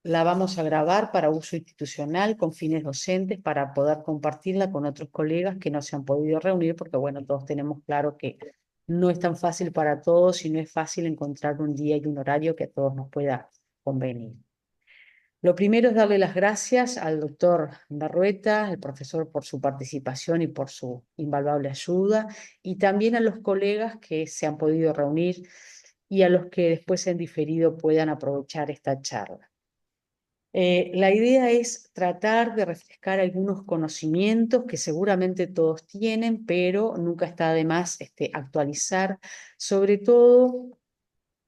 la vamos a grabar para uso institucional con fines docentes para poder compartirla con otros colegas que no se han podido reunir porque, bueno, todos tenemos claro que no es tan fácil para todos y no es fácil encontrar un día y un horario que a todos nos pueda convenir. Lo primero es darle las gracias al doctor Barrueta, al profesor, por su participación y por su invaluable ayuda, y también a los colegas que se han podido reunir y a los que después en diferido puedan aprovechar esta charla. La idea es tratar de refrescar algunos conocimientos que seguramente todos tienen, pero nunca está de más actualizar, sobre todo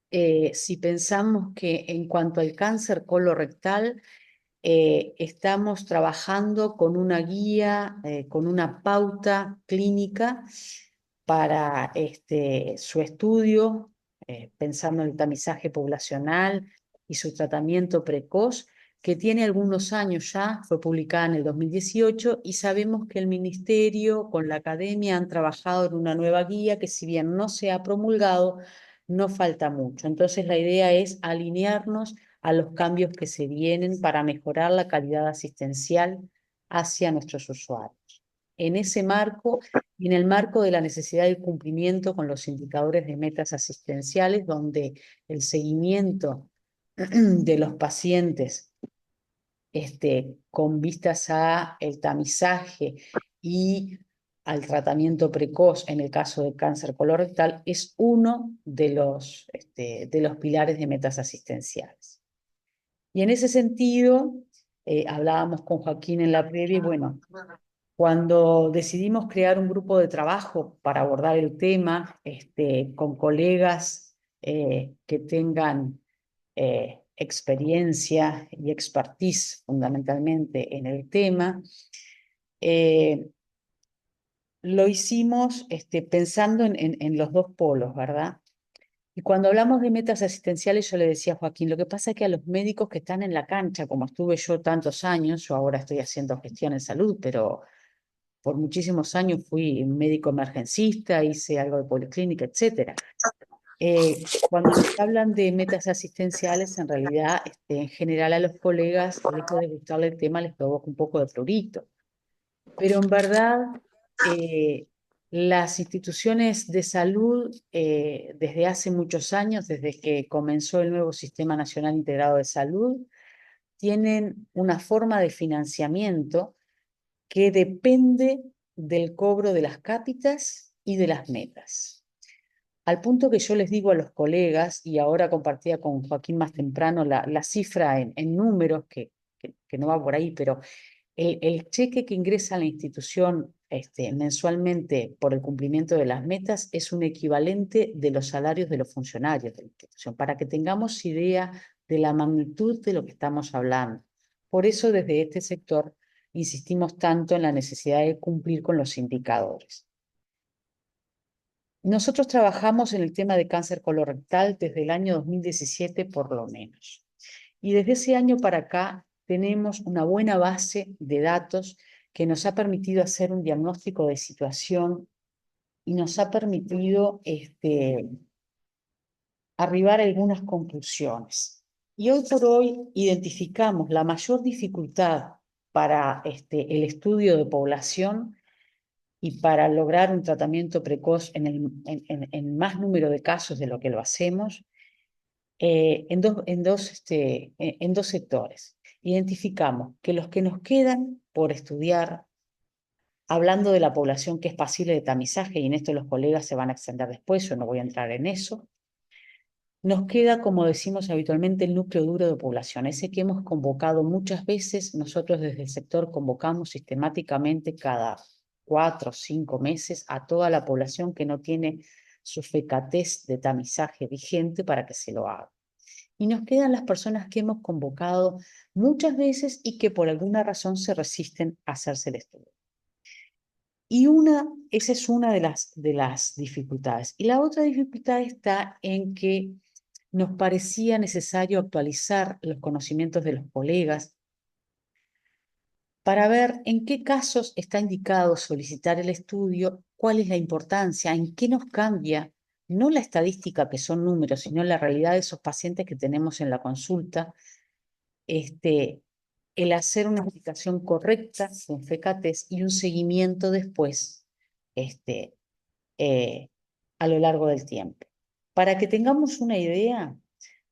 si pensamos que en cuanto al cáncer colorectal, estamos trabajando con una guía, con una pauta clínica para su estudio, pensando en el tamizaje poblacional y su tratamiento precoz, que tiene algunos años ya, fue publicada en el 2018 y sabemos que el Ministerio con la academia han trabajado en una nueva guía que, si bien no se ha promulgado, no falta mucho. Entonces la idea es alinearnos a los cambios que se vienen para mejorar la calidad asistencial hacia nuestros usuarios. En ese marco y en el marco de la necesidad de cumplimiento con los indicadores de metas asistenciales, donde el seguimiento de los pacientes con vistas a el tamizaje y al tratamiento precoz en el caso del cáncer colorectal es uno de los pilares de metas asistenciales. Y en ese sentido, hablábamos con Joaquín en la previa y bueno, cuando decidimos crear un grupo de trabajo para abordar el tema, con colegas que tengan experiencia y expertise fundamentalmente en el tema, eh, lo hicimos pensando en los dos polos, ¿verdad? Y cuando hablamos de metas asistenciales, yo le decía a Joaquín, lo que pasa es que a los médicos que están en la cancha, como estuve yo tantos años, yo ahora estoy haciendo gestión en salud, pero por muchísimos años fui médico emergencista, hice algo de policlínica, etcétera. Cuando nos hablan de metas asistenciales, en realidad, en general a los colegas, lejos de gustarle el tema, les provoca un poco de prurito. Pero en verdad, eh, las instituciones de salud, desde hace muchos años, desde que comenzó el nuevo Sistema Nacional Integrado de Salud, tienen una forma de financiamiento que depende del cobro de las cápitas y de las metas. Al punto que yo les digo a los colegas, y ahora compartía con Joaquín más temprano la cifra en números, que no va por ahí, pero el cheque que ingresa a la institución mensualmente por el cumplimiento de las metas es un equivalente de los salarios de los funcionarios de la institución, para que tengamos idea de la magnitud de lo que estamos hablando. Por eso, desde este sector, insistimos tanto en la necesidad de cumplir con los indicadores. Nosotros trabajamos en el tema de cáncer colorectal desde el año 2017 por lo menos. Y desde ese año para acá tenemos una buena base de datos que nos ha permitido hacer un diagnóstico de situación y nos ha permitido arribar a algunas conclusiones. Y hoy por hoy identificamos la mayor dificultad para el estudio de población y para lograr un tratamiento precoz en más número de casos de lo que lo hacemos, en dos sectores. Identificamos que los que nos quedan por estudiar, hablando de la población que es pasible de tamizaje, y en esto los colegas se van a extender después, yo no voy a entrar en eso, nos queda, como decimos habitualmente, el núcleo duro de población, ese que hemos convocado muchas veces. Nosotros desde el sector convocamos sistemáticamente cada 4 o 5 meses a toda la población que no tiene su FECATES de tamizaje vigente para que se lo haga. Y nos quedan las personas que hemos convocado muchas veces y que por alguna razón se resisten a hacerse el estudio. Y esa es una de las dificultades. Y la otra dificultad está en que nos parecía necesario actualizar los conocimientos de los colegas para ver en qué casos está indicado solicitar el estudio, cuál es la importancia, en qué nos cambia, no la estadística que son números, sino la realidad de esos pacientes que tenemos en la consulta, el hacer una aplicación correcta con FECATES y un seguimiento después a lo largo del tiempo. Para que tengamos una idea,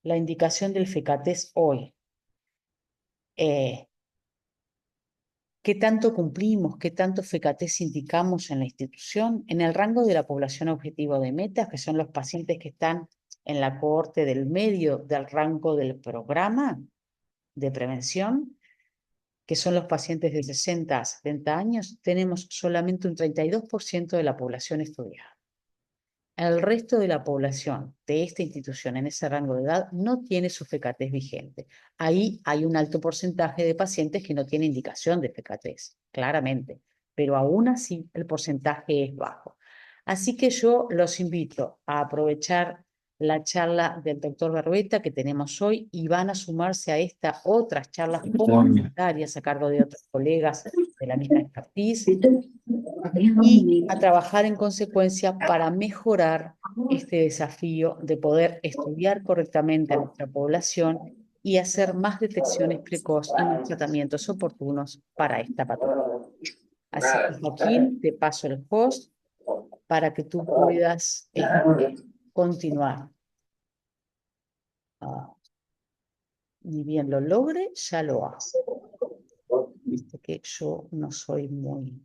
la indicación del FECATES hoy, ¿qué tanto cumplimos? ¿Qué tanto FECATES indicamos en la institución? En el rango de la población objetivo de metas, que son los pacientes que están en la cohorte del medio del rango del programa de prevención, que son los pacientes de 60 a 70 años, tenemos solamente un 32% de la población estudiada. El resto de la población de esta institución en ese rango de edad no tiene su FECATES vigente. Ahí hay un alto porcentaje de pacientes que no tienen indicación de FECATES, claramente, pero aún así el porcentaje es bajo. Así que yo los invito a aprovechar la charla del doctor Barbeta que tenemos hoy y van a sumarse a estas otras charlas comunitarias a cargo de otros colegas de la misma expertise y a trabajar en consecuencia para mejorar este desafío de poder estudiar correctamente a nuestra población y hacer más detecciones precoces y más tratamientos oportunos para esta patología. Así que, Joaquín, te paso el host para que tú puedas continuar. Ni bien lo logre, ya lo hago. Viste que yo no soy muy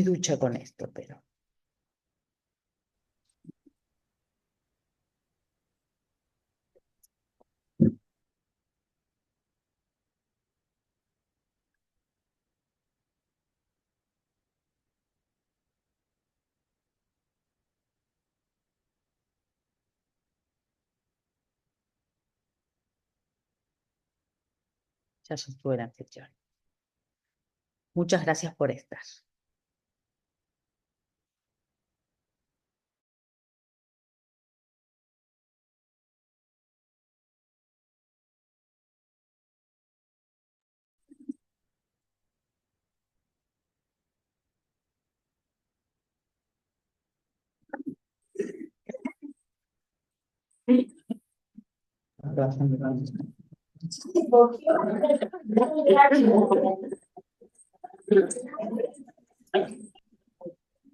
ducha con esto, pero... Ya sostuve la anfitrión. Muchas gracias por estar.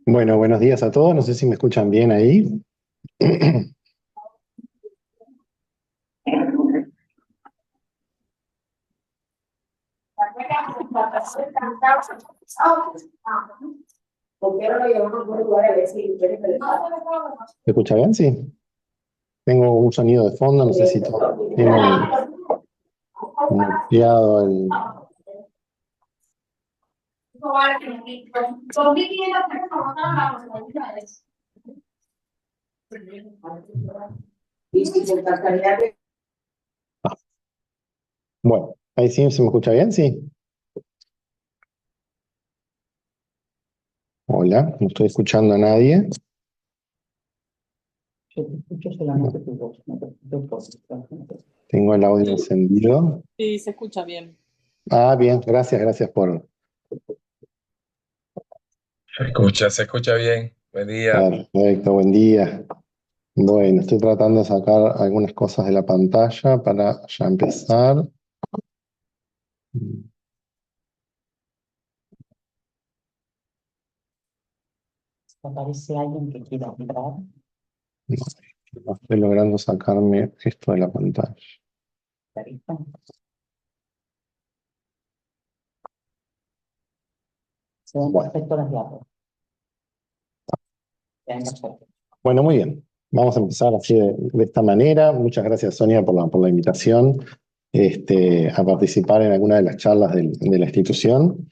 Bueno, buenos días a todos. No sé si me escuchan bien ahí. ¿Me escucha bien? Sí. Tengo un sonido de fondo, no sé si tienen muteado el... Bueno, ahí sí se me escucha bien, sí. Hola, no estoy escuchando a nadie. Yo te escucho solamente tu voz, no te escucho. Tengo el audio encendido. Sí, se escucha bien. Ah, bien, gracias por... Se escucha bien. Buen día. Perfecto, buen día. Bueno, estoy tratando de sacar algunas cosas de la pantalla para ya empezar. ¿Aparece alguien que quiera entrar? No estoy logrando sacarme esto de la pantalla. Clarita. Se ven Bueno. perfecto las diapositivas. Se ven perfecto. Bueno, muy bien. Vamos a empezar así de esta manera. Muchas gracias, Sonia, por la invitación a participar en alguna de las charlas de la institución.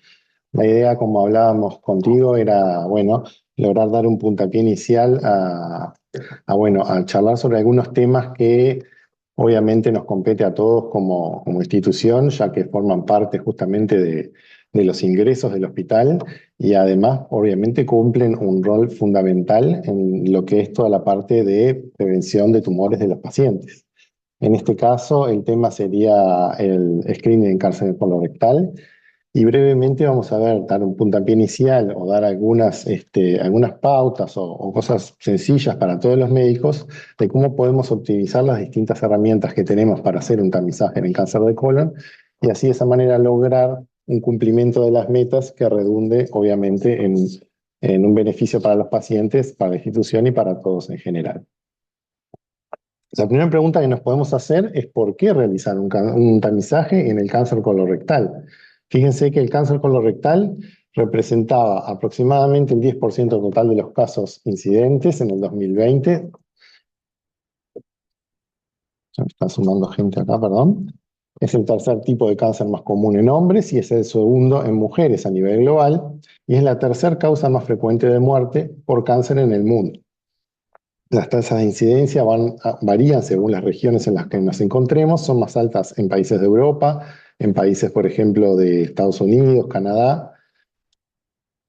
La idea, como hablábamos contigo, era, bueno, lograr dar un puntapié inicial a charlar sobre algunos temas que obviamente nos compete a todos como institución, ya que forman parte justamente de los ingresos del hospital y además, obviamente, cumplen un rol fundamental en lo que es toda la parte de prevención de tumores de los pacientes. En este caso, el tema sería el screening en cáncer colorectal, y brevemente vamos a dar un puntapié inicial o dar algunas pautas o cosas sencillas para todos los médicos de cómo podemos optimizar las distintas herramientas que tenemos para hacer un tamizaje en el cáncer de colon y así de esa manera lograr un cumplimiento de las metas que redunde obviamente en un beneficio para los pacientes, para la institución y para todos en general. La primera pregunta que nos podemos hacer es ¿por qué realizar un tamizaje en el cáncer colorectal? Fíjense que el cáncer colorectal representaba aproximadamente el 10% total de los casos incidentes en el 2020. Se me está sumando gente acá, perdón. Es el tercer tipo de cáncer más común en hombres y es el segundo en mujeres a nivel global y es la tercera causa más frecuente de muerte por cáncer en el mundo. Las tasas de incidencia varían según las regiones en las que nos encontremos, son más altas en países de Europa, en países, por ejemplo, de Estados Unidos, Canadá,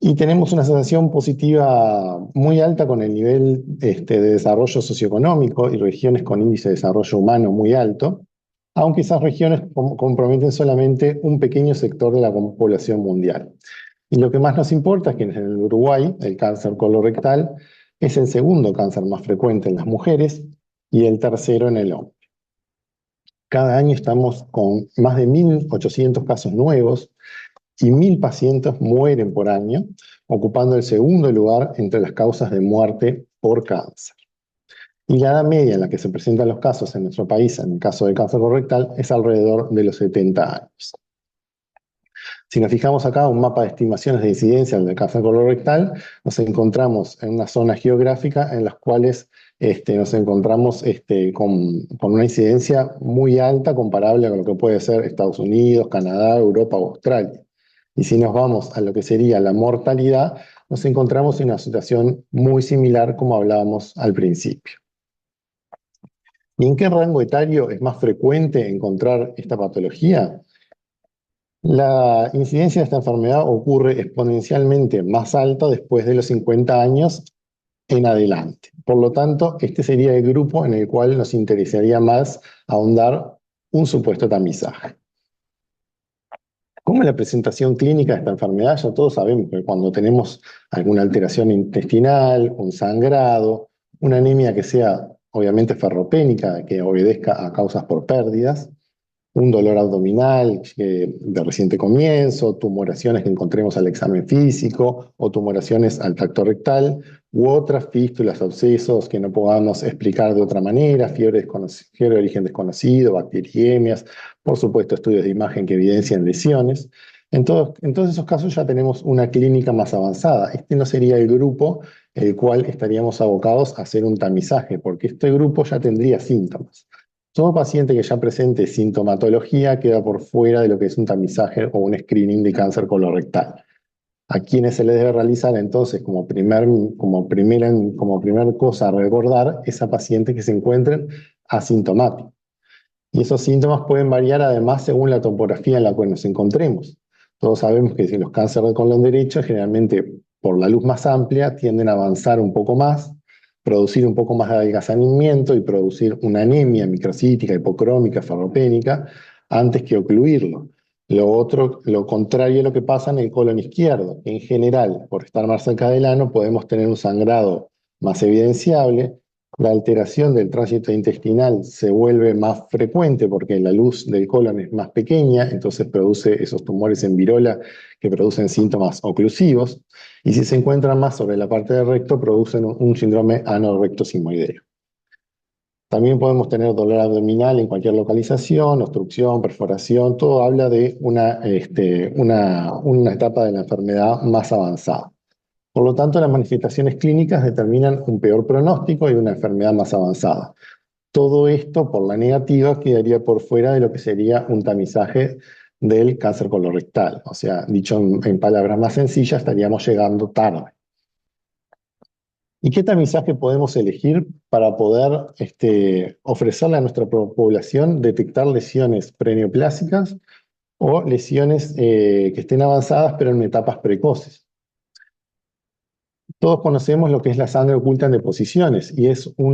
y tenemos una sensación positiva muy alta con el nivel de desarrollo socioeconómico y regiones con índice de desarrollo humano muy alto, aunque esas regiones comprometen solamente un pequeño sector de la población mundial. Y lo que más nos importa es que en el Uruguay el cáncer colorectal es el segundo cáncer más frecuente en las mujeres y el tercero en el hombre. Cada año estamos con más de 1.800 casos nuevos y 1.000 pacientes mueren por año, ocupando el segundo lugar entre las causas de muerte por cáncer. Y la edad media en la que se presentan los casos en nuestro país, en el caso del cáncer colorectal, es alrededor de los 70 años. Si nos fijamos acá, un mapa de estimaciones de incidencia del cáncer colorectal, nos encontramos en una zona geográfica en las cuales nos encontramos con una incidencia muy alta comparable con lo que puede ser Estados Unidos, Canadá, Europa o Australia. Y si nos vamos a lo que sería la mortalidad, nos encontramos en una situación muy similar como hablábamos al principio. ¿Y en qué rango etario es más frecuente encontrar esta patología? La incidencia de esta enfermedad ocurre exponencialmente más alta después de los 50 años en adelante. Por lo tanto, este sería el grupo en el cual nos interesaría más ahondar un supuesto tamizaje. ¿Cómo es la presentación clínica de esta enfermedad? Ya todos sabemos que cuando tenemos alguna alteración intestinal, un sangrado, una anemia que sea obviamente ferropénica, que obedezca a causas por pérdidas, un dolor abdominal de reciente comienzo, tumoraciones que encontremos al examen físico o tumoraciones al tracto rectal u otras fístulas, abscesos que no podamos explicar de otra manera, fiebre de origen desconocido, bacteriemias, por supuesto estudios de imagen que evidencian lesiones. En todos esos casos ya tenemos una clínica más avanzada. Este no sería el grupo el cual estaríamos abocados a hacer un tamizaje, porque este grupo ya tendría síntomas. Todo paciente que ya presente sintomatología queda por fuera de lo que es un tamizaje o un screening de cáncer colorectal. A quienes se les debe realizar entonces como primer cosa a recordar es a pacientes que se encuentren asintomáticos. Y esos síntomas pueden variar además según la topografía en la cual nos encontremos. Todos sabemos que si los cánceres de colon derecho generalmente por la luz más amplia tienden a avanzar un poco más, producir un poco más de adelgazamiento y producir una anemia microcítica, hipocrómica, ferropénica, antes que ocluirlo. Lo contrario a lo que pasa en el colon izquierdo. En general, por estar más cerca del ano, podemos tener un sangrado más evidenciable. La alteración del tránsito intestinal se vuelve más frecuente porque la luz del colon es más pequeña, entonces produce esos tumores en virola que producen síntomas oclusivos. Y si se encuentran más sobre la parte del recto, producen un síndrome anorrectosimoideo. También podemos tener dolor abdominal en cualquier localización, obstrucción, perforación, todo habla de una etapa de la enfermedad más avanzada. Por lo tanto, las manifestaciones clínicas determinan un peor pronóstico y una enfermedad más avanzada. Todo esto, por la negativa, quedaría por fuera de lo que sería un tamizaje del cáncer colorectal. O sea, dicho en palabras más sencillas, estaríamos llegando tarde. ¿Y qué tamizaje podemos elegir para poder ofrecerle a nuestra población detectar lesiones preneoplásicas o lesiones que estén avanzadas pero en etapas precoces? Todos conocemos lo que es la sangre oculta en deposiciones y es un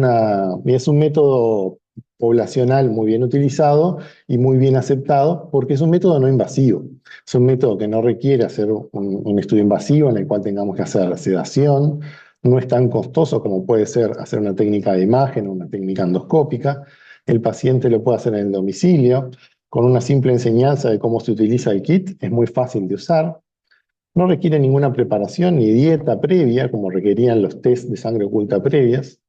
método poblacional muy bien utilizado y muy bien aceptado porque es un método no invasivo. Es un método que no requiere hacer un estudio invasivo en el cual tengamos que hacer sedación, no es tan costoso como puede ser hacer una técnica de imagen o una técnica endoscópica. El paciente lo puede hacer en el domicilio con una simple enseñanza de cómo se utiliza el kit, es muy fácil de usar. No requiere ninguna preparación ni dieta previa, como requerían los test de sangre oculta previas.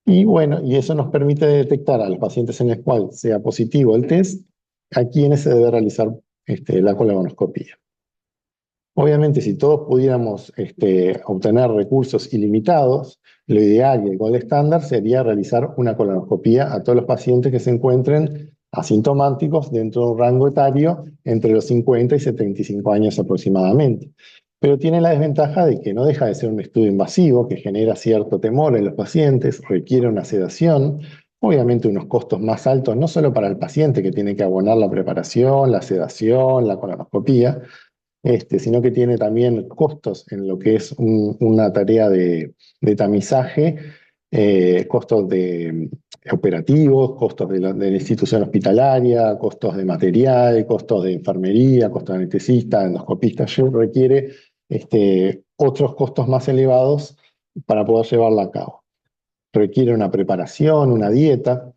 Y bueno, y eso nos permite detectar a los pacientes en los cuales sea positivo el test, a quienes se debe realizar la colonoscopia. Obviamente, si todos pudiéramos obtener recursos ilimitados, lo ideal y el gold estándar sería realizar una colonoscopia a todos los pacientes que se encuentren asintomáticos dentro de un rango etario entre los 50 y 75 años aproximadamente. Pero tiene la desventaja de que no deja de ser un estudio invasivo que genera cierto temor en los pacientes, requiere una sedación, obviamente unos costos más altos, no solo para el paciente que tiene que abonar la preparación, la sedación, la colonoscopia, sino que tiene también costos en lo que es una tarea de tamizaje, costos operativos, costos de la institución hospitalaria, costos de material, costos de enfermería, costos de anestesista, endoscopista, requiere otros costos más elevados para poder llevarla a cabo. Requiere una preparación, una dieta,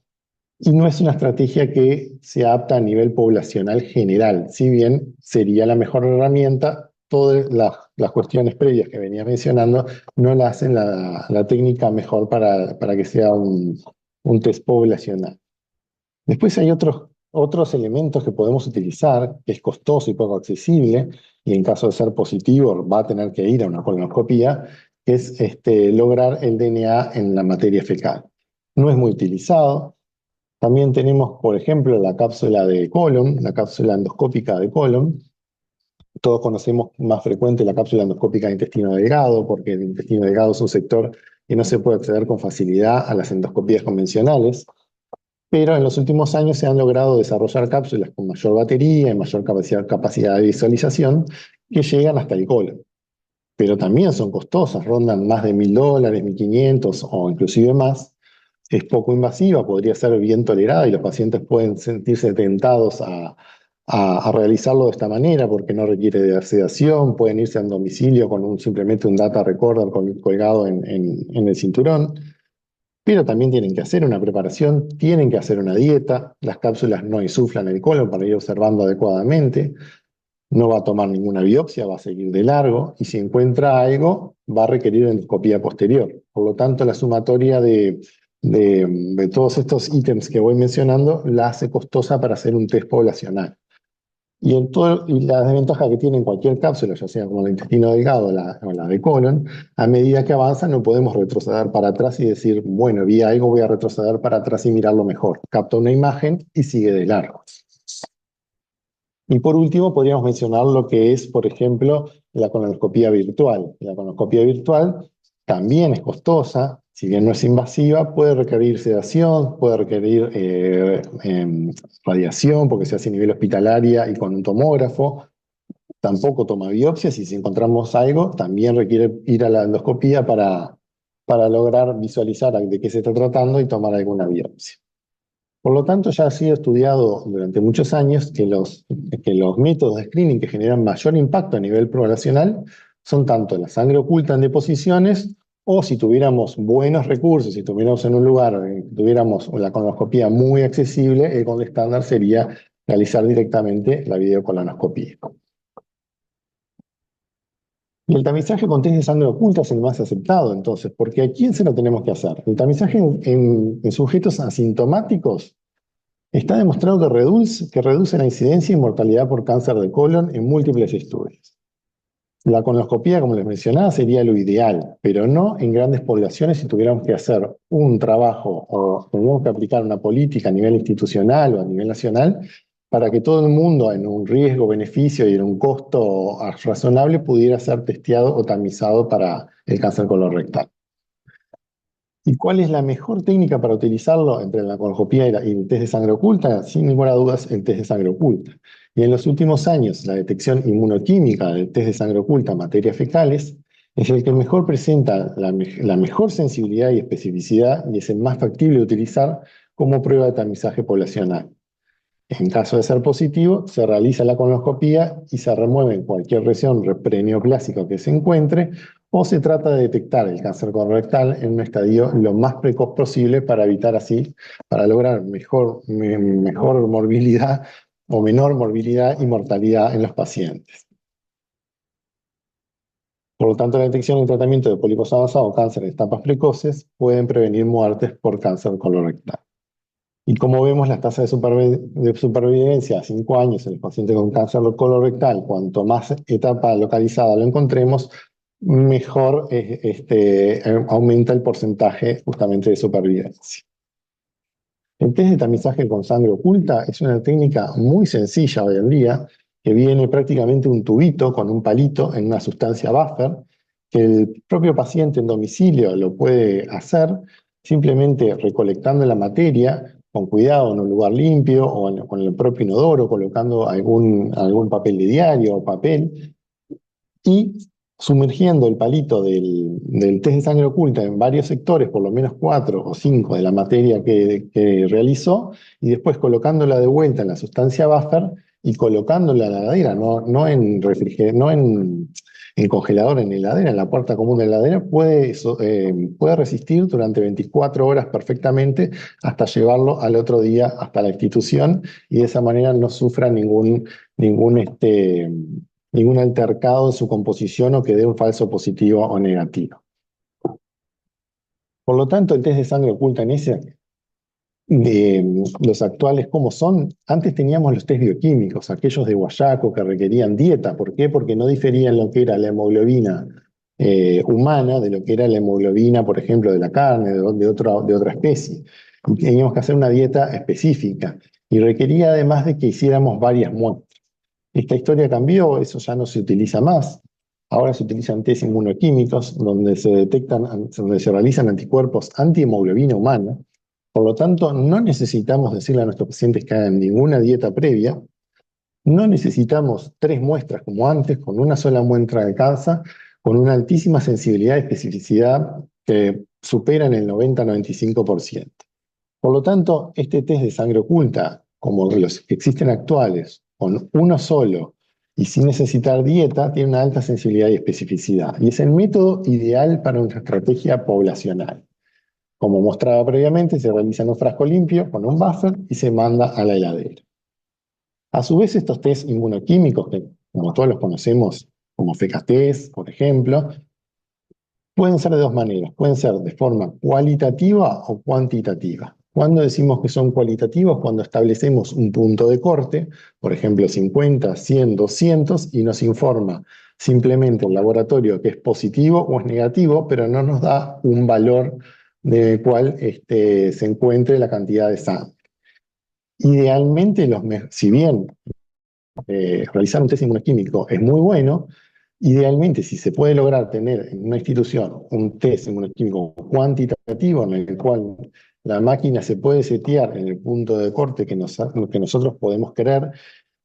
y no es una estrategia que se adapta a nivel poblacional general, si bien sería la mejor herramienta, todas las cuestiones previas que venía mencionando no la hacen la técnica mejor para que sea un test poblacional. Después hay otros elementos que podemos utilizar, que es costoso y poco accesible, y en caso de ser positivo va a tener que ir a una colonoscopia, que es lograr el DNA en la materia fecal. No es muy utilizado. También tenemos, por ejemplo, la cápsula de colon, la cápsula endoscópica de colon. Todos conocemos más frecuente la cápsula endoscópica de intestino delgado, porque el intestino delgado es un sector que no se puede acceder con facilidad a las endoscopías convencionales. Pero en los últimos años se han logrado desarrollar cápsulas con mayor batería y mayor capacidad de visualización que llegan hasta el colon. Pero también son costosas, rondan más de $1.000, 1.500 o inclusive más. Es poco invasiva, podría ser bien tolerada y los pacientes pueden sentirse tentados a realizarlo de esta manera porque no requiere de sedación, pueden irse al domicilio con simplemente un data recorder colgado en el cinturón, pero también tienen que hacer una preparación, tienen que hacer una dieta, las cápsulas no insuflan el colon para ir observando adecuadamente, no va a tomar ninguna biopsia, va a seguir de largo y si encuentra algo va a requerir endoscopía posterior. Por lo tanto, la sumatoria de todos estos ítems que voy mencionando la hace costosa para hacer un test poblacional. Y la desventaja que tiene en cualquier cápsula, ya sea como el intestino delgado o la de colon, a medida que avanza no podemos retroceder para atrás y decir, bueno, vi algo, voy a retroceder para atrás y mirarlo mejor. Capta una imagen y sigue de largo. Y por último, podríamos mencionar lo que es, por ejemplo, la colonoscopía virtual. La colonoscopía virtual también es costosa, si bien no es invasiva, puede requerir sedación, puede requerir radiación, porque se hace a nivel hospitalaria y con un tomógrafo. Tampoco toma biopsias y si encontramos algo, también requiere ir a la endoscopía para lograr visualizar de qué se está tratando y tomar alguna biopsia. Por lo tanto, ya ha sido estudiado durante muchos años que los métodos de screening que generan mayor impacto a nivel poblacional son tanto la sangre oculta en deposiciones o si tuviéramos buenos recursos, si estuviéramos en un lugar tuviéramos la colonoscopía muy accesible, el gold estándar sería realizar directamente la videocolonoscopía. Y el tamizaje con test de sangre oculta es el más aceptado, entonces, porque ¿a quién se lo tenemos que hacer? El tamizaje en sujetos asintomáticos está demostrado que reduce la incidencia y mortalidad por cáncer de colon en múltiples estudios. La colonoscopía, como les mencionaba, sería lo ideal, pero no en grandes poblaciones si tuviéramos que hacer un trabajo o tuviéramos que aplicar una política a nivel institucional o a nivel nacional para que todo el mundo en un riesgo-beneficio y en un costo razonable pudiera ser testeado o tamizado para el cáncer colorectal. ¿Y cuál es la mejor técnica para utilizarlo entre la colonoscopia y el test de sangre oculta? Sin ninguna duda, el test de sangre oculta. Y en los últimos años, la detección inmunoquímica del test de sangre oculta en materias fecales Es el que mejor presenta la mejor sensibilidad y especificidad y es el más factible de utilizar como prueba de tamizaje poblacional. En caso de ser positivo, se realiza la colonoscopía y se remueve cualquier lesión preneoplásica que se encuentre, o se trata de detectar el cáncer colorectal en un estadio lo más precoz posible para evitar así, para lograr mejor morbilidad o menor morbilidad y mortalidad en los pacientes. Por lo tanto, la detección y tratamiento de pólipos avanzados o cáncer en etapas precoces pueden prevenir muertes por cáncer colorectal. Y como vemos, las tasas de supervivencia a 5 años en los pacientes con cáncer colorectal, cuanto más etapa localizada lo encontremos, mejor aumenta el porcentaje justamente de supervivencia. El test de tamizaje con sangre oculta es una técnica muy sencilla hoy en día, que viene prácticamente un tubito con un palito en una sustancia buffer, que el propio paciente en domicilio lo puede hacer simplemente recolectando la materia con cuidado en un lugar limpio o con el propio inodoro, colocando algún papel de diario o papel, y sumergiendo el palito del test de sangre oculta en varios sectores, por lo menos 4 o 5 de la materia que realizó, y después colocándola de vuelta en la sustancia buffer y colocándola en la heladera, no en congelador, en heladera, en la puerta común de la heladera, puede resistir durante 24 horas perfectamente hasta llevarlo al otro día hasta la institución, y de esa manera no sufra ningún altercado en su composición o que dé un falso positivo o negativo. Por lo tanto, el test de sangre oculta en ese, los actuales, ¿cómo son? Antes teníamos los test bioquímicos, aquellos de Guayaco que requerían dieta. ¿Por qué? Porque no diferían lo que era la hemoglobina humana de lo que era la hemoglobina, por ejemplo, de la carne, de otra especie. Y teníamos que hacer una dieta específica y requería además de que hiciéramos varias muestras. Esta historia cambió, eso ya no se utiliza más. Ahora se utilizan test inmunoquímicos donde se realizan anticuerpos antihemoglobina humana. Por lo tanto, no necesitamos decirle a nuestros pacientes que hagan ninguna dieta previa. No necesitamos 3 muestras como antes, con una sola muestra de cáncer, con una altísima sensibilidad y especificidad que superan el 90-95%. Por lo tanto, este test de sangre oculta, como los que existen actuales, con uno solo y sin necesitar dieta, tiene una alta sensibilidad y especificidad. Y es el método ideal para una estrategia poblacional. Como mostraba previamente, se realiza en un frasco limpio con un buffer y se manda a la heladera. A su vez, estos test inmunoquímicos, que como todos los conocemos, como FECA-test, por ejemplo, pueden ser de 2 maneras. Pueden ser de forma cualitativa o cuantitativa. Cuando decimos que son cualitativos, cuando establecemos un punto de corte, por ejemplo 50, 100, 200, y nos informa simplemente el laboratorio que es positivo o es negativo, pero no nos da un valor del cual se encuentre la cantidad de sangre. Idealmente, si bien realizar un test inmunoquímico es muy bueno, idealmente, si se puede lograr tener en una institución un test inmunoquímico cuantitativo en el cual la máquina se puede setear en el punto de corte que nosotros podemos querer,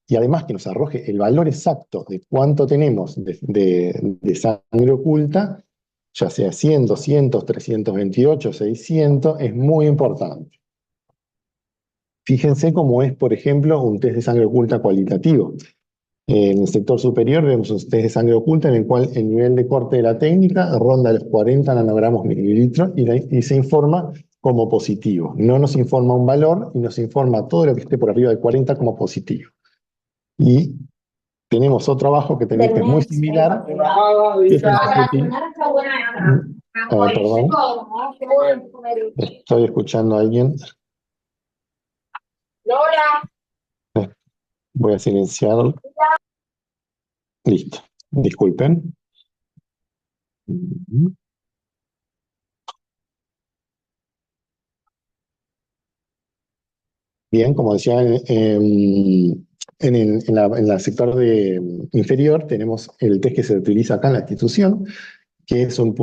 y además que nos arroje el valor exacto de cuánto tenemos de sangre oculta, ya sea 100, 200, 328, 600, es muy importante. Fíjense cómo es, por ejemplo, un test de sangre oculta cualitativo. En el sector superior vemos un test de sangre oculta en el cual el nivel de corte de la técnica ronda los 40 nanogramos mililitros y se informa como positivo. No nos informa un valor y nos informa todo lo que esté por arriba de 40 como positivo. Y tenemos otro abajo que también es muy similar. Perdón. Estoy escuchando a alguien. Voy a silenciarlo. Listo. Disculpen. Bien, como decía, en el sector inferior tenemos el test que se utiliza acá en la institución, que es un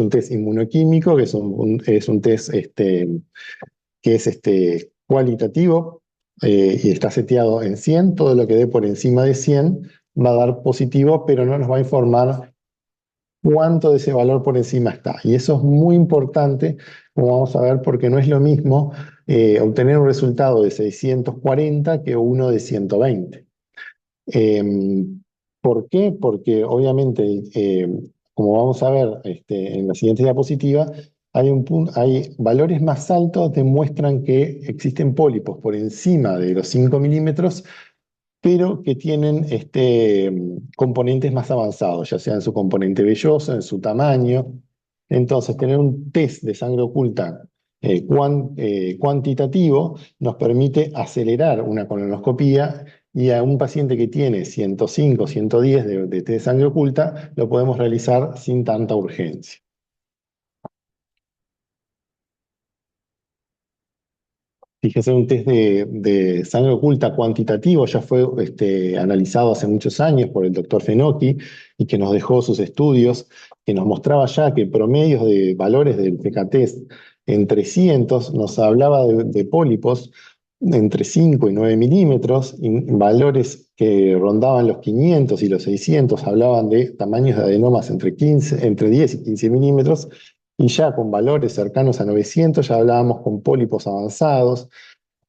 test inmunoquímico, que es un test que es cualitativo y está seteado en 100. Todo lo que dé por encima de 100 va a dar positivo, pero no nos va a informar cuánto de ese valor por encima está. Y eso es muy importante, como vamos a ver, porque no es lo mismo obtener un resultado de 640 que uno de 120. ¿Por qué? Porque obviamente, como vamos a ver en la siguiente diapositiva, hay valores más altos que demuestran que existen pólipos por encima de los 5 milímetros, pero que tienen componentes más avanzados, ya sea en su componente velloso, en su tamaño. Entonces, tener un test de sangre oculta cuantitativo nos permite acelerar una colonoscopía, y a un paciente que tiene 105, 110 de test de sangre oculta, lo podemos realizar sin tanta urgencia. Fíjese, un test de sangre oculta cuantitativo ya fue analizado hace muchos años por el doctor Fenocchi, y que nos dejó sus estudios, que nos mostraba ya que promedios de valores del PK-test en 300 nos hablaba de pólipos entre 5 y 9 milímetros, y valores que rondaban los 500 y los 600 hablaban de tamaños de adenomas entre 10 y 15 milímetros. Y ya con valores cercanos a 900 ya hablábamos con pólipos avanzados,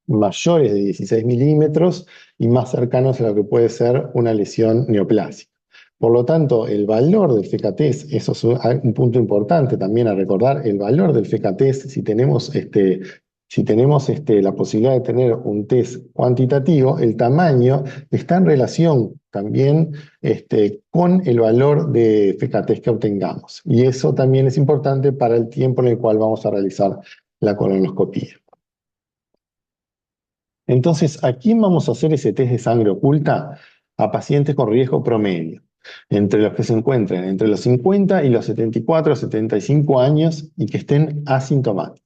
mayores de 16 milímetros y más cercanos a lo que puede ser una lesión neoplásica. Por lo tanto, el valor del FECATES, eso es un punto importante también a recordar, el valor del FECATES, si tenemos la posibilidad de tener un test cuantitativo, el tamaño está en relación también con el valor de FECATES que obtengamos. Y eso también es importante para el tiempo en el cual vamos a realizar la colonoscopía. Entonces, ¿a quién vamos a hacer ese test de sangre oculta? A pacientes con riesgo promedio, entre los que se encuentren entre los 50 y los 74 o 75 años y que estén asintomáticos.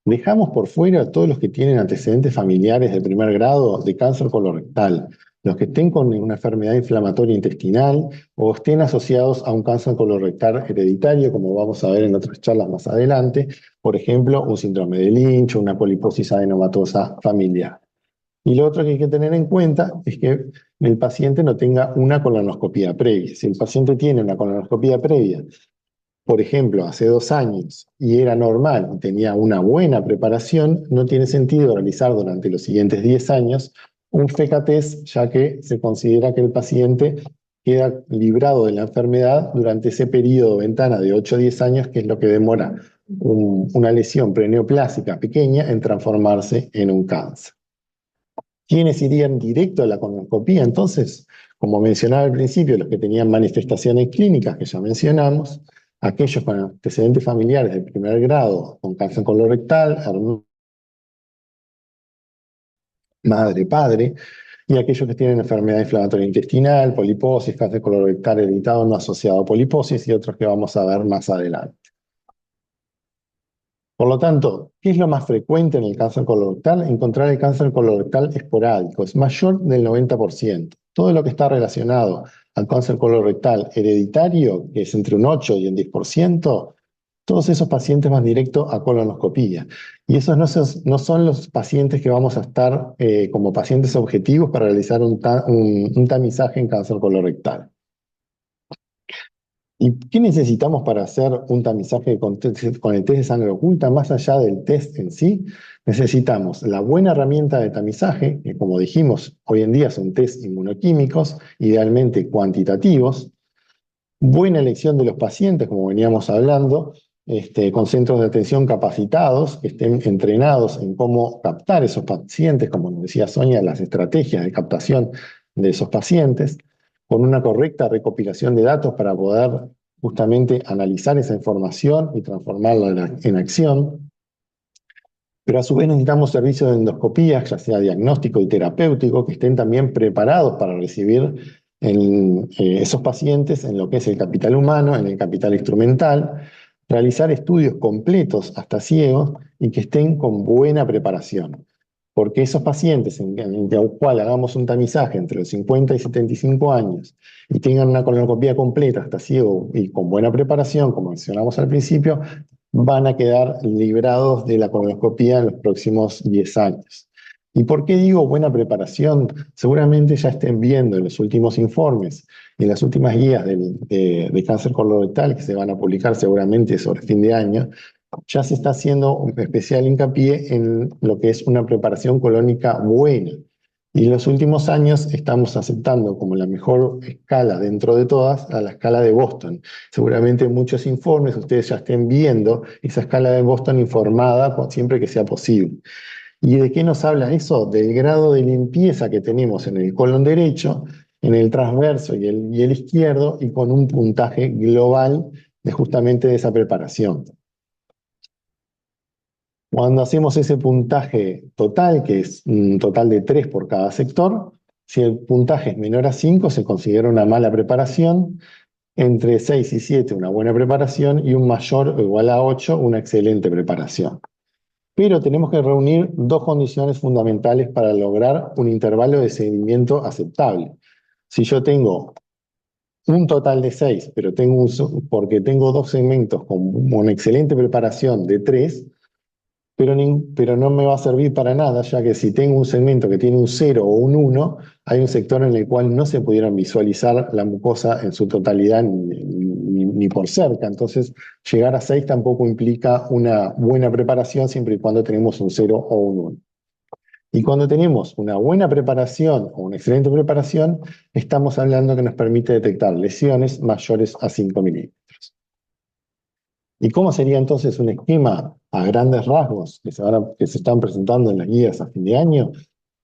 Dejamos por fuera a todos los que tienen antecedentes familiares de primer grado de cáncer colorectal, los que estén con una enfermedad inflamatoria intestinal o estén asociados a un cáncer colorectal hereditario, como vamos a ver en otras charlas más adelante, por ejemplo, un síndrome de Lynch o una poliposis adenomatosa familiar. Y lo otro que hay que tener en cuenta es que el paciente no tenga una colonoscopía previa. Si el paciente tiene una colonoscopía previa, por ejemplo, hace 2 años, y era normal y tenía una buena preparación, no tiene sentido realizar durante los siguientes 10 años un FECA-test, ya que se considera que el paciente queda librado de la enfermedad durante ese periodo ventana de 8 a 10 años, que es lo que demora una lesión preneoplásica pequeña en transformarse en un cáncer. ¿Quiénes irían directo a la colonoscopía? Entonces, como mencionaba al principio, los que tenían manifestaciones clínicas que ya mencionamos, aquellos con antecedentes familiares de primer grado con cáncer colorectal, madre, padre, y aquellos que tienen enfermedad inflamatoria intestinal, poliposis, cáncer colorectal hereditado no asociado a poliposis, y otros que vamos a ver más adelante. Por lo tanto, ¿qué es lo más frecuente en el cáncer colorectal? Encontrar el cáncer colorectal esporádico, es mayor del 90%. Todo lo que está relacionado al cáncer colorectal hereditario, que es entre un 8 y un 10%, todos esos pacientes van directo a colonoscopía. Y esos no son los pacientes que vamos a estar como pacientes objetivos para realizar un tamizaje en cáncer colorectal. ¿Y qué necesitamos para hacer un tamizaje con el test de sangre oculta? Más allá del test en sí, necesitamos la buena herramienta de tamizaje, que como dijimos, hoy en día son test inmunoquímicos, idealmente cuantitativos, buena elección de los pacientes, como veníamos hablando, con centros de atención capacitados, que estén entrenados en cómo captar esos pacientes, como nos decía Sonia, las estrategias de captación de esos pacientes, con una correcta recopilación de datos para poder justamente analizar esa información y transformarla en acción. Pero a su vez necesitamos servicios de endoscopía, ya sea diagnóstico y terapéutico, que estén también preparados para recibir esos pacientes en lo que es el capital humano, en el capital instrumental, realizar estudios completos hasta ciegos y que estén con buena preparación. Porque esos pacientes en el cual hagamos un tamizaje entre los 50 y 75 años y tengan una colonoscopía completa hasta ciego y con buena preparación, como mencionamos al principio, van a quedar librados de la colonoscopía en los próximos 10 años. ¿Y por qué digo buena preparación? Seguramente ya estén viendo en los últimos informes, en las últimas guías de cáncer colorectal que se van a publicar seguramente sobre fin de año, ya se está haciendo un especial hincapié en lo que es una preparación colónica buena. Y en los últimos años estamos aceptando como la mejor escala dentro de todas a la escala de Boston. Seguramente en muchos informes ustedes ya estén viendo esa escala de Boston informada siempre que sea posible. ¿Y de qué nos habla eso? Del grado de limpieza que tenemos en el colon derecho, en el transverso y el izquierdo, y con un puntaje global de justamente de esa preparación. Cuando hacemos ese puntaje total, que es un total de 3 por cada sector, si el puntaje es menor a 5, se considera una mala preparación, entre 6 y 7 una buena preparación, y un mayor o igual a 8 una excelente preparación. Pero tenemos que reunir dos condiciones fundamentales para lograr un intervalo de seguimiento aceptable. Si yo tengo un total de 6, pero porque tengo dos segmentos con una excelente preparación de 3, pero no me va a servir para nada, ya que si tengo un segmento que tiene un 0 o un 1, hay un sector en el cual no se pudieran visualizar la mucosa en su totalidad ni por cerca. Entonces, llegar a 6 tampoco implica una buena preparación siempre y cuando tenemos un 0 o un 1. Y cuando tenemos una buena preparación o una excelente preparación, estamos hablando que nos permite detectar lesiones mayores a 5 milímetros. ¿Y cómo sería entonces un esquema a grandes rasgos que se están presentando en las guías a fin de año?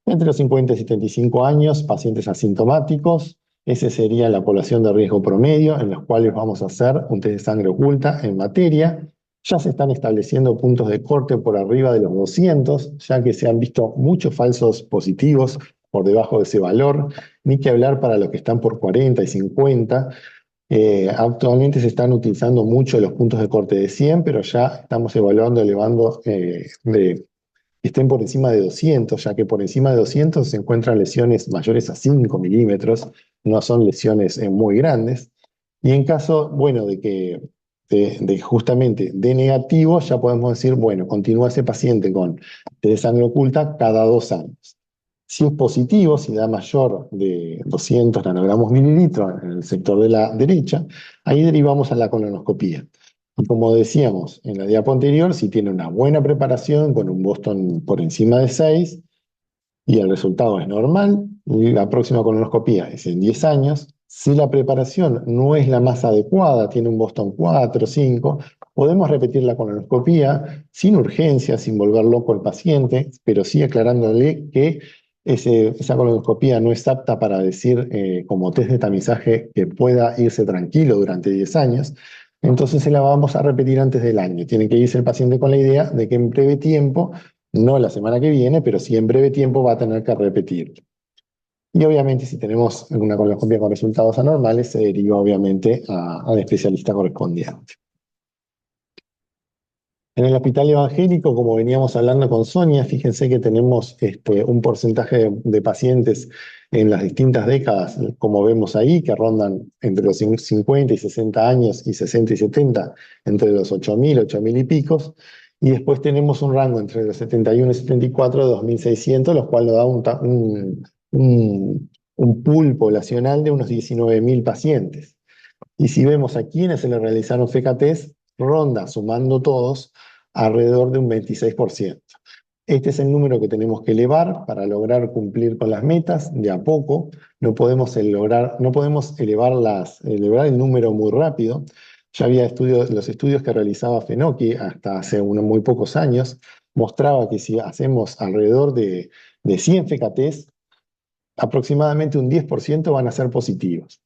Entre los 50 y 75 años, pacientes asintomáticos, esa sería la población de riesgo promedio, en los cuales vamos a hacer un test de sangre oculta en materia. Ya se están estableciendo puntos de corte por arriba de los 200, ya que se han visto muchos falsos positivos por debajo de ese valor, ni que hablar para los que están por 40 y 50. Actualmente se están utilizando mucho los puntos de corte de 100, pero ya estamos elevando que estén por encima de 200, ya que por encima de 200 se encuentran lesiones mayores a 5 milímetros, no son lesiones muy grandes. Y en caso, bueno, de justamente de negativo, ya podemos decir, bueno, continúa ese paciente con de sangre oculta cada 2 años. Si es positivo, si da mayor de 200 nanogramos mililitros en el sector de la derecha, ahí derivamos a la colonoscopía. Y como decíamos en la diapo anterior, si tiene una buena preparación con un Boston por encima de 6 y el resultado es normal, la próxima colonoscopía es en 10 años. Si la preparación no es la más adecuada, tiene un Boston 4 o 5, podemos repetir la colonoscopía sin urgencia, sin volver loco al paciente, pero sí aclarándole que esa colonoscopía no es apta para decir como test de tamizaje que pueda irse tranquilo durante 10 años. Entonces se la vamos a repetir antes del año. Tiene que irse el paciente con la idea de que en breve tiempo, no la semana que viene, pero sí en breve tiempo va a tener que repetir. Y obviamente si tenemos una colonoscopia con resultados anormales, se deriva obviamente al especialista correspondiente. En el hospital evangélico, como veníamos hablando con Sonia, fíjense que tenemos un porcentaje de pacientes en las distintas décadas, como vemos ahí, que rondan entre los 50 y 60 años y 60 y 70, entre los 8.000 y picos. Y después tenemos un rango entre los 71 y 74 de 2.600, lo cual nos da un pool poblacional de unos 19.000 pacientes. Y si vemos a quienes se le realizaron FECATES, ronda, sumando todos, alrededor de un 26%. Este es el número que tenemos que elevar para lograr cumplir con las metas de a poco. No podemos elevar el número muy rápido. Ya había los estudios que realizaba Fenoki hasta hace muy pocos años, mostraba que si hacemos alrededor de 100 FECATES, aproximadamente un 10% van a ser positivos.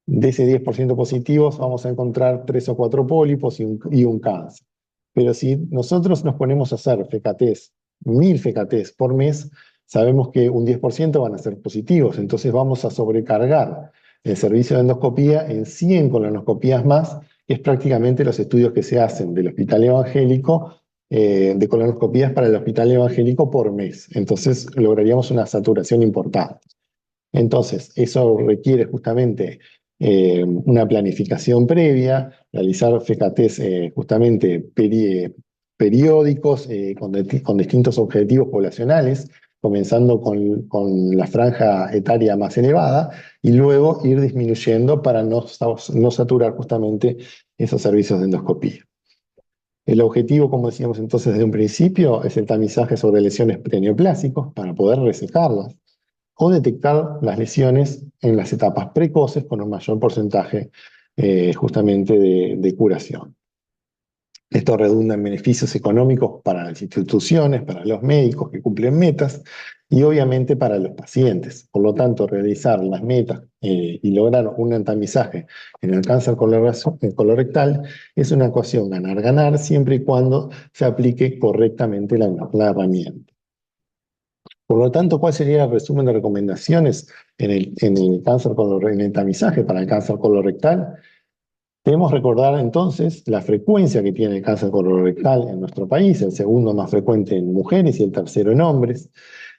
De ese 10% positivos vamos a encontrar 3 o 4 pólipos y un cáncer. Pero si nosotros nos ponemos a hacer FECATES, 1000 FECATES por mes, sabemos que un 10% van a ser positivos, entonces vamos a sobrecargar el servicio de endoscopía en 100 colonoscopías más, que es prácticamente los estudios que se hacen del hospital evangélico, de colonoscopías para el hospital evangélico por mes. Entonces lograríamos una saturación importante. Entonces, eso requiere justamente una planificación previa, realizar FECATES justamente periódicos con distintos objetivos poblacionales. comenzando con la franja etaria más elevada y luego ir disminuyendo para no saturar justamente esos servicios de endoscopía. El objetivo, como decíamos entonces desde un principio, es el tamizaje sobre lesiones preneoplásicos para poder resecarlas o detectar las lesiones en las etapas precoces con un mayor porcentaje justamente de curación. Esto redunda en beneficios económicos para las instituciones, para los médicos que cumplen metas y obviamente para los pacientes. Por lo tanto, realizar las metas y lograr un tamizaje en el cáncer colorectal es una ecuación ganar-ganar siempre y cuando se aplique correctamente la herramienta. Por lo tanto, ¿cuál sería el resumen de recomendaciones en el tamizaje para el cáncer colorectal? Debemos recordar entonces la frecuencia que tiene el cáncer colorectal en nuestro país, el segundo más frecuente en mujeres y el tercero en hombres.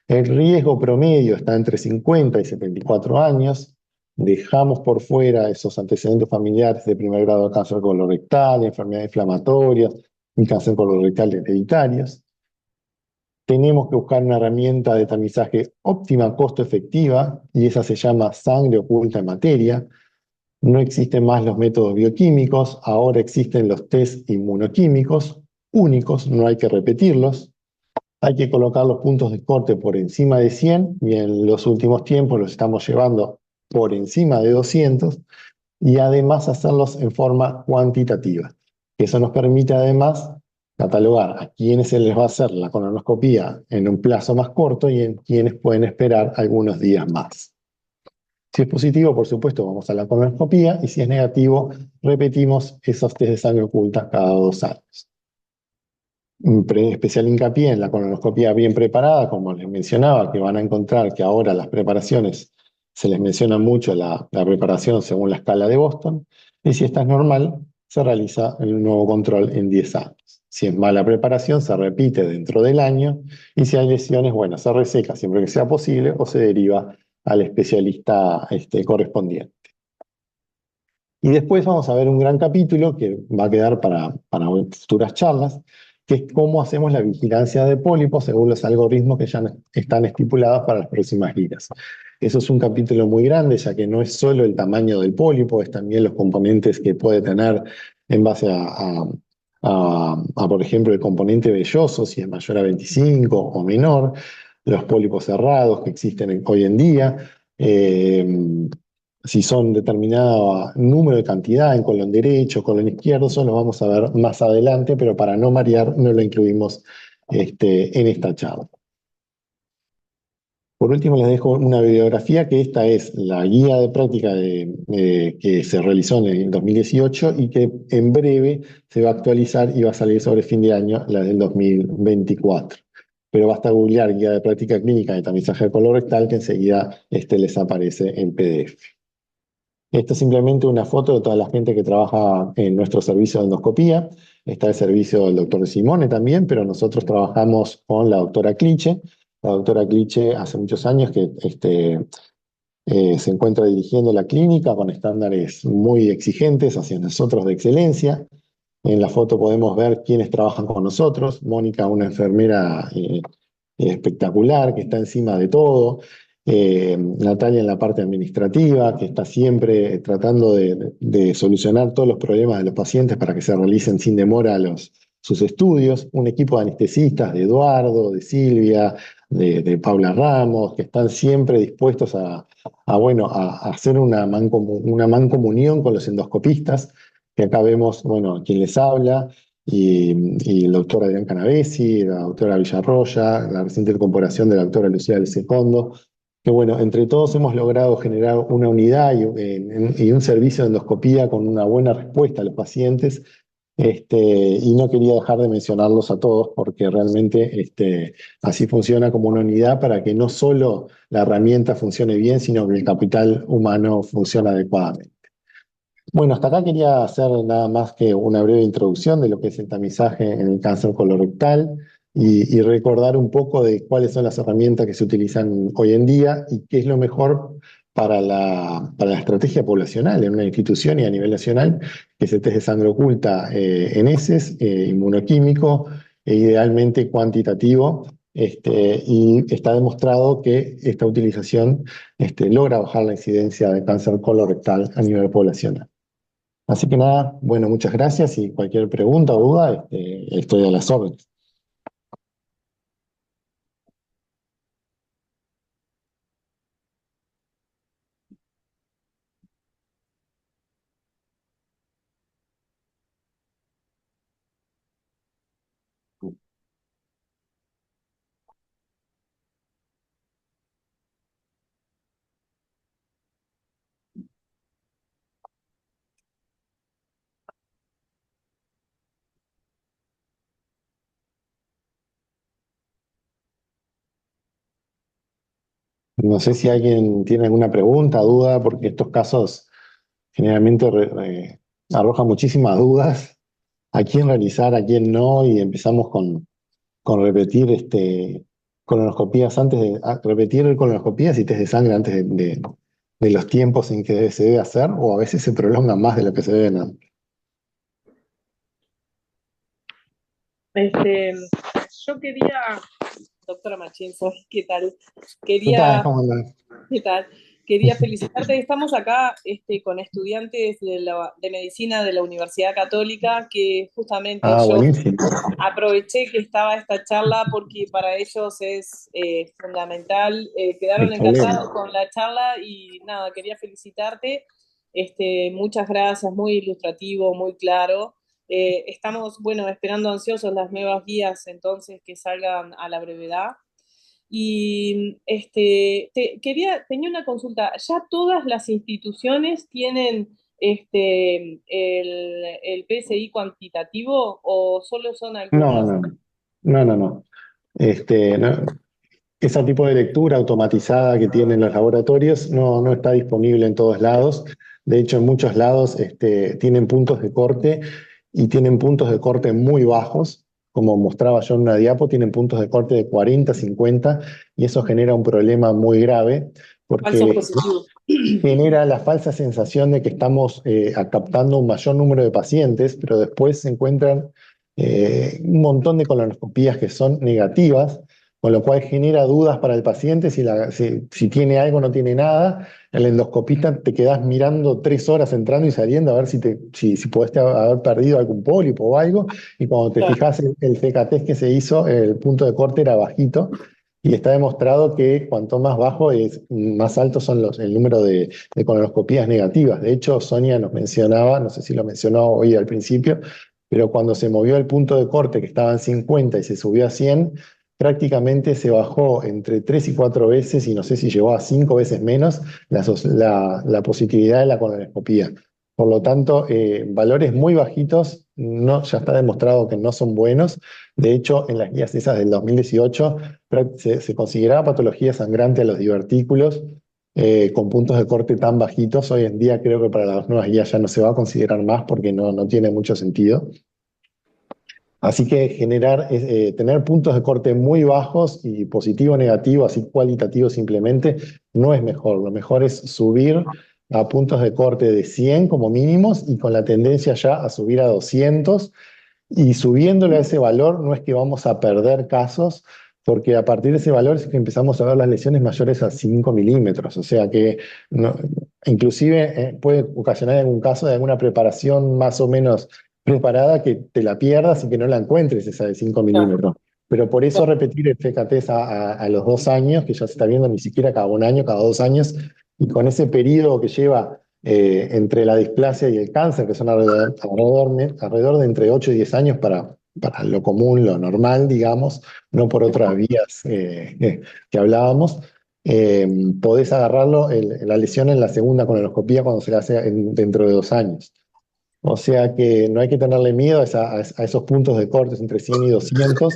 El riesgo promedio está entre 50 y 74 años. Dejamos por fuera esos antecedentes familiares de primer grado de cáncer colorectal, enfermedades inflamatorias y cáncer colorectal hereditarios. Tenemos que buscar una herramienta de tamizaje óptima, costo-efectiva, y esa se llama sangre oculta en materia. No existen más los métodos bioquímicos, ahora existen los test inmunoquímicos, únicos, no hay que repetirlos. Hay que colocar los puntos de corte por encima de 100 y en los últimos tiempos los estamos llevando por encima de 200 y además hacerlos en forma cuantitativa. Eso nos permite además catalogar a quienes se les va a hacer la colonoscopía en un plazo más corto y en quienes pueden esperar algunos días más. Si es positivo, por supuesto, vamos a la colonoscopía y si es negativo, repetimos esos test de sangre oculta cada 2 años. Especial hincapié en la colonoscopía bien preparada, como les mencionaba, que van a encontrar que ahora las preparaciones se les menciona mucho la preparación según la escala de Boston, y si esta es normal, se realiza el nuevo control en 10 años. Si es mala preparación, se repite dentro del año, y si hay lesiones, bueno, se reseca siempre que sea posible o se deriva al especialista correspondiente. Y después vamos a ver un gran capítulo que va a quedar para futuras charlas, que es cómo hacemos la vigilancia de pólipos según los algoritmos que ya están estipulados para las próximas guías. Eso es un capítulo muy grande, ya que no es solo el tamaño del pólipo, es también los componentes que puede tener en base por ejemplo, el componente velloso, si es mayor a 25 o menor, los pólipos cerrados que existen hoy en día, si son determinado número de cantidad en colon derecho, colon izquierdo, eso lo vamos a ver más adelante, pero para no marear no lo incluimos en esta charla. Por último, les dejo una bibliografía, que esta es la guía de práctica que se realizó en el 2018 y que en breve se va a actualizar y va a salir sobre fin de año, la del 2024. Pero basta googlear guía de práctica clínica de tamizaje colorectal que enseguida les aparece en PDF. Esto es simplemente una foto de toda la gente que trabaja en nuestro servicio de endoscopía. Está el servicio del doctor Simone también, pero nosotros trabajamos con la doctora Cliche. La doctora Cliche hace muchos años que se encuentra dirigiendo la clínica con estándares muy exigentes hacia nosotros de excelencia. En la foto podemos ver quiénes trabajan con nosotros. Mónica, una enfermera espectacular que está encima de todo. Natalia en la parte administrativa, que está siempre tratando de solucionar todos los problemas de los pacientes para que se realicen sin demora sus estudios. Un equipo de anestesistas, de Eduardo, de Silvia, de Paula Ramos, que están siempre dispuestos a hacer una mancomunión con los endoscopistas, que acá vemos, bueno, quien les habla, y el doctor Adrián Canavesi, la doctora Villarroya, la reciente incorporación de la doctora Lucía del Secondo, que bueno, entre todos hemos logrado generar una unidad y un servicio de endoscopía con una buena respuesta a los pacientes, y no quería dejar de mencionarlos a todos porque realmente así funciona como una unidad para que no solo la herramienta funcione bien, sino que el capital humano funcione adecuadamente. Bueno, hasta acá quería hacer nada más que una breve introducción de lo que es el tamizaje en el cáncer colorectal y recordar un poco de cuáles son las herramientas que se utilizan hoy en día y qué es lo mejor para la estrategia poblacional en una institución y a nivel nacional, que es el test de sangre oculta en heces, inmunoquímico e idealmente cuantitativo y está demostrado que esta utilización logra bajar la incidencia de cáncer colorectal a nivel poblacional. Así que nada, bueno, muchas gracias y cualquier pregunta o duda, estoy a las órdenes. No sé si alguien tiene alguna pregunta, duda, porque estos casos generalmente arrojan muchísimas dudas a quién realizar, a quién no, y empezamos con repetir colonoscopías repetir colonoscopías y test de sangre antes de los tiempos en que se debe hacer, o a veces se prolonga más de lo que se deben hacer. Yo quería, doctora Machinzo, ¿qué tal? ¿Qué tal? ¿Cómo andás? ¿Qué tal? Quería felicitarte. Estamos acá con estudiantes de medicina de la Universidad Católica, que justamente yo Buenísimo. aproveché que estaba esta charla porque para ellos es fundamental. Quedaron Excelente. encantados con la charla y nada, quería felicitarte. Muchas gracias, muy ilustrativo, muy claro. Estamos, bueno, esperando ansiosos las nuevas guías entonces que salgan a la brevedad. Y tenía una consulta. ¿Ya todas las instituciones tienen el PSI cuantitativo o solo son algunas? No. No. Ese tipo de lectura automatizada que tienen los laboratorios no está disponible en todos lados. De hecho, en muchos lados tienen puntos de corte y tienen puntos de corte muy bajos. Como mostraba yo en una diapo, tienen puntos de corte de 40, 50 y eso genera un problema muy grave Falso porque positivo. genera la falsa sensación de que estamos captando un mayor número de pacientes, pero después se encuentran un montón de colonoscopías que son negativas, con lo cual genera dudas para el paciente si tiene algo o no tiene nada. El endoscopista te quedás mirando 3 horas entrando y saliendo a ver si podés haber perdido algún pólipo o algo, y cuando te fijas el CK-test que se hizo, el punto de corte era bajito. Y está demostrado que cuanto más bajo es, más altos son el número de colonoscopías negativas. De hecho, Sonia nos mencionaba, no sé si lo mencionó hoy al principio, pero cuando se movió el punto de corte que estaba en 50 y se subió a 100, prácticamente se bajó entre 3 y 4 veces, y no sé si llegó a 5 veces menos, la positividad de la colonoscopía. Por lo tanto, valores muy bajitos ya está demostrado que no son buenos. De hecho, en las guías esas del 2018 se consideraba patología sangrante a los divertículos con puntos de corte tan bajitos. Hoy en día creo que para las nuevas guías ya no se va a considerar más porque no tiene mucho sentido. Así que tener puntos de corte muy bajos y positivo o negativo, así cualitativo simplemente, no es mejor. Lo mejor es subir a puntos de corte de 100 como mínimos y con la tendencia ya a subir a 200. Y subiéndole a ese valor no es que vamos a perder casos, porque a partir de ese valor es que empezamos a ver las lesiones mayores a 5 milímetros. O sea que inclusive puede ocasionar algún caso de alguna preparación más o menos preparada que te la pierdas y que no la encuentres esa de 5 milímetros. Pero por eso repetir el FKTs a los 2 años, que ya se está viendo ni siquiera cada 1 año, cada 2 años, y con ese periodo que lleva entre la displasia y el cáncer, que son alrededor de entre 8 y 10 años para lo común, lo normal, digamos, no por otras vías que hablábamos, podés agarrarlo, la lesión en la segunda colonoscopía cuando se la hace dentro de 2 años. O sea que no hay que tenerle miedo a esos puntos de cortes entre 100 y 200,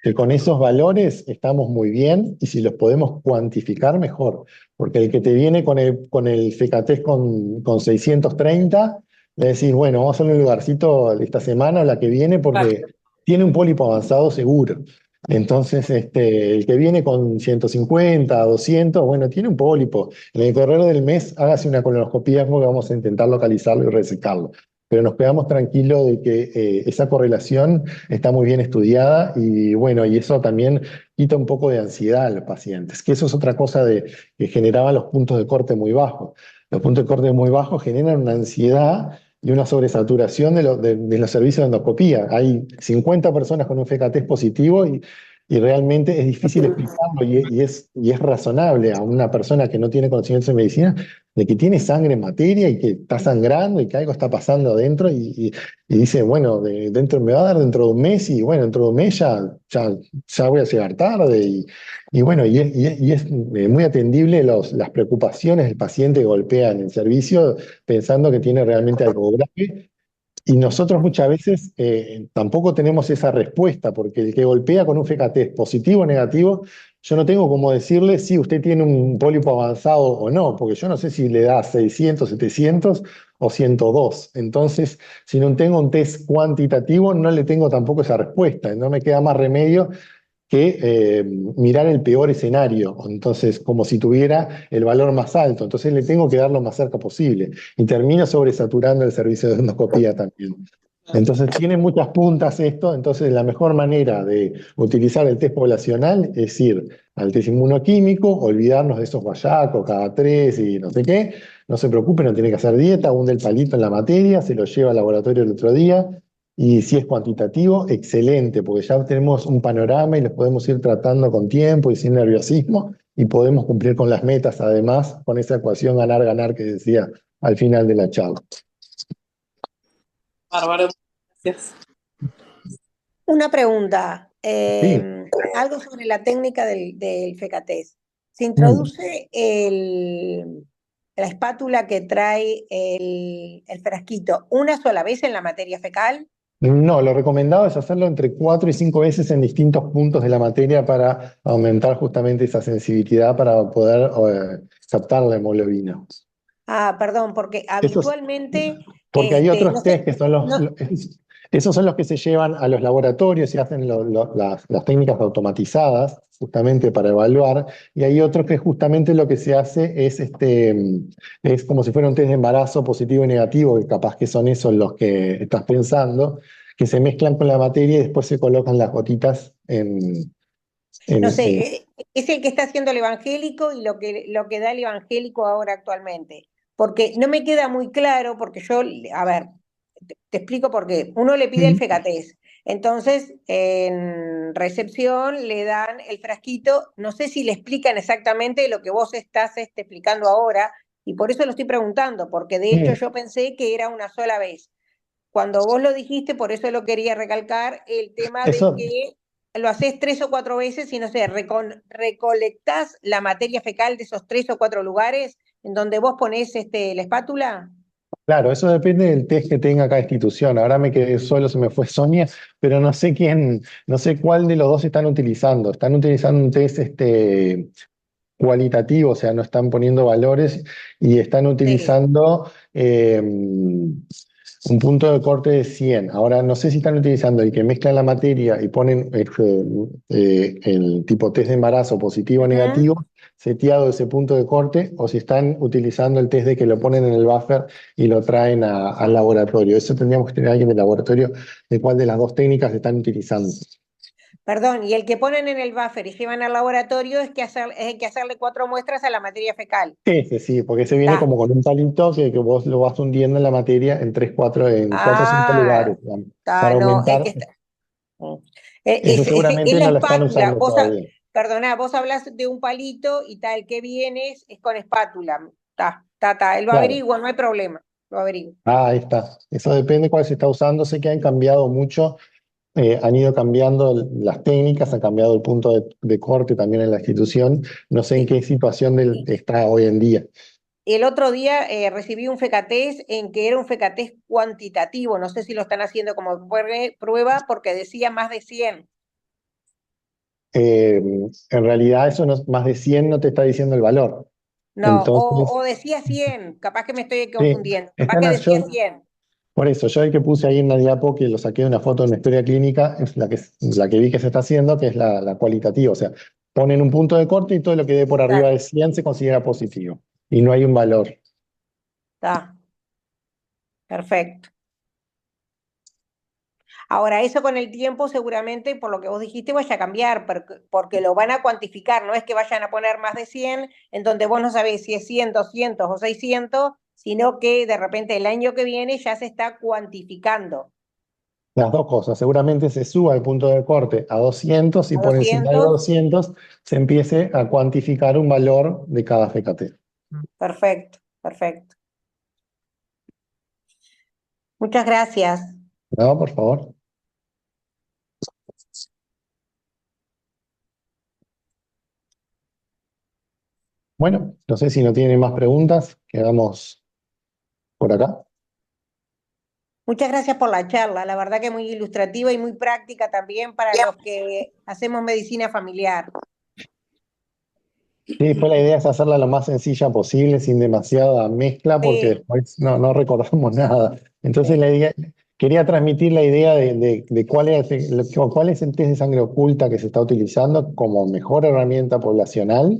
que con esos valores estamos muy bien, y si los podemos cuantificar, mejor. Porque el que te viene con el FKT con 630, le decís, bueno, vamos a hacer un lugarcito esta semana o la que viene porque tiene un pólipo avanzado seguro. Entonces, el que viene con 150, 200, bueno, tiene un pólipo. En el correr del mes, hágase una colonoscopía porque vamos a intentar localizarlo y resecarlo. pero nos quedamos tranquilos de que esa correlación está muy bien estudiada y bueno, y eso también quita un poco de ansiedad a los pacientes, que eso es otra cosa que generaba los puntos de corte muy bajos. Los puntos de corte muy bajos generan una ansiedad y una sobresaturación de los servicios de endoscopía. Hay 50 personas con un FKT positivo y realmente es difícil explicarlo y es razonable a una persona que no tiene conocimientos de medicina de que tiene sangre en materia y que está sangrando y que algo está pasando adentro y dice, bueno, dentro me va a dar dentro de un mes y bueno, dentro de un mes ya voy a llegar tarde y bueno, y es muy atendible las preocupaciones del paciente que golpea en el servicio pensando que tiene realmente algo grave. Y nosotros muchas veces tampoco tenemos esa respuesta, porque el que golpea con un FKT positivo o negativo, yo no tengo cómo decirle si usted tiene un pólipo avanzado o no, porque yo no sé si le da 600, 700 o 102. Entonces, si no tengo un test cuantitativo, no le tengo tampoco esa respuesta. No me queda más remedio que mirar el peor escenario, entonces como si tuviera el valor más alto, entonces le tengo que dar lo más cerca posible y termina sobresaturando el servicio de endoscopía también. Entonces tiene muchas puntas esto, entonces la mejor manera de utilizar el test poblacional es ir al test inmunoquímico, olvidarnos de esos guayacos cada 3 y no sé qué, no se preocupe, no tiene que hacer dieta, hunde el palito en la materia, se lo lleva al laboratorio el otro día, y si es cuantitativo, excelente, porque ya tenemos un panorama y los podemos ir tratando con tiempo y sin nerviosismo y podemos cumplir con las metas, además, con esa ecuación ganar-ganar que decía al final de la charla. Bárbaro, gracias. Una pregunta, Sí. algo sobre la técnica del FKTS. Se introduce la espátula que trae el frasquito una sola vez en la materia fecal. No, lo recomendado es hacerlo entre 4 y 5 veces en distintos puntos de la materia para aumentar justamente esa sensibilidad para poder captar la hemoglobina. Ah, perdón, porque habitualmente, Porque hay otros no test sé, que son esos son los que se llevan a los laboratorios y hacen las técnicas automatizadas justamente para evaluar, y hay otros que justamente lo que se hace es como si fuera un test de embarazo positivo y negativo, que capaz que son esos los que estás pensando, que se mezclan con la materia y después se colocan las gotitas no sé, es el que está haciendo el evangélico y lo que da el evangélico ahora actualmente. Porque no me queda muy claro, porque yo, a ver, te explico por qué. Uno le pide el FKTS, entonces en recepción le dan el frasquito, no sé si le explican exactamente lo que vos estás explicando ahora, y por eso lo estoy preguntando, porque de hecho yo pensé que era una sola vez. Cuando vos lo dijiste, por eso lo quería recalcar, el tema de que lo haces 3 o 4 veces y no sé, recolectás la materia fecal de esos 3 o 4 lugares en donde vos ponés la espátula. Claro, eso depende del test que tenga cada institución. Ahora me quedé solo, se me fue Sonia, pero no sé no sé cuál de los dos están utilizando. Están utilizando un test cualitativo, o sea, no están poniendo valores y están utilizando un punto de corte de 100. Ahora, no sé si están utilizando el que mezcla la materia y ponen el tipo test de embarazo positivo o negativo, seteado ese punto de corte, o si están utilizando el test de que lo ponen en el buffer y lo traen al laboratorio. Eso tendríamos que tener alguien del laboratorio de cuál de las dos técnicas están utilizando. Perdón, y el que ponen en el buffer y llevan al laboratorio es que hay que hacerle 4 muestras a la materia fecal. Sí, porque ese viene como con un palito que vos lo vas hundiendo en la materia en 4 o 5 lugares, digamos, para no, aumentar. Es Seguramente la no lo están espátula. usando todavía. Perdona, vos hablas de un palito y tal, que vienes es con espátula. Él lo averigua, no hay problema, lo averigua. Ahí está. Eso depende cuál se está usando. Sé que han cambiado mucho, han ido cambiando las técnicas, han cambiado el punto de corte también en la institución. No sé en qué situación está hoy en día. El otro día recibí un FKTS en que era un FKTS cuantitativo, no sé si lo están haciendo como prueba porque decía más de 100. En realidad eso más de 100 no te está diciendo el valor. No, Entonces, o decía 100, capaz que me estoy sí, confundiendo, capaz que decía 100. Por eso, yo el que puse ahí en la diapo, que lo saqué de una foto de una historia clínica, es la que vi que se está haciendo, que es la cualitativa. O sea, ponen un punto de corte y todo lo que dé por arriba de 100 se considera positivo. Y no hay un valor. Está. Perfecto. Ahora, eso con el tiempo seguramente, por lo que vos dijiste, vaya a cambiar, porque lo van a cuantificar, no es que vayan a poner más de 100, en donde vos no sabés si es 100, 200 o 600, sino que de repente el año que viene ya se está cuantificando. Las dos cosas, seguramente se suba el punto de corte a 200 y A por encima de 200, 200 se empiece a cuantificar un valor de cada FKT. perfecto, perfecto. Muchas gracias. No, por favor. Bueno, no sé si no tienen más preguntas, quedamos por acá. Muchas gracias por la charla, la verdad que muy ilustrativa y muy práctica también para los que hacemos medicina familiar. Sí, después la idea es hacerla lo más sencilla posible, sin demasiada mezcla, porque Sí, después no recordamos nada. Entonces sí. la idea, quería transmitir la idea de cuál es el test de sangre oculta que se está utilizando como mejor herramienta poblacional,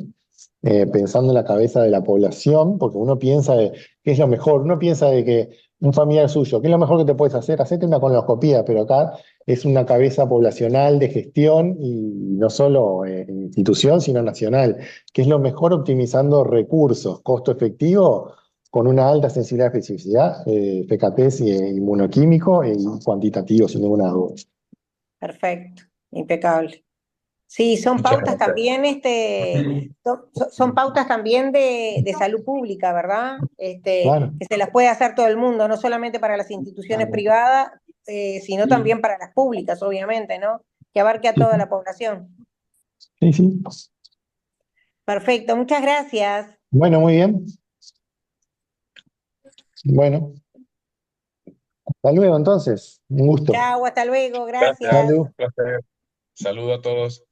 pensando en la cabeza de la población, porque uno piensa de qué es lo mejor, uno piensa de que un familiar suyo, ¿qué es lo mejor que te puedes hacer? Hacete una colonoscopía, pero acá es una cabeza poblacional de gestión y no solo institución, sino nacional, que es lo mejor optimizando recursos, costo efectivo, con una alta sensibilidad y especificidad, PKTs inmunoquímico y cuantitativo, sin ninguna duda. Perfecto, impecable. Sí, son Muchas pautas gracias. también, son pautas también de salud pública, ¿verdad? Claro. Que se las puede hacer todo el mundo, no solamente para las instituciones privadas, sino también para las públicas, obviamente, ¿no? Que abarque a toda la población. Sí, sí. Perfecto, muchas gracias. Bueno, muy bien. Bueno, hasta luego entonces. Un gusto. Chao, hasta luego, Gracias, gracias. Salud. un placer. Saludo a todos.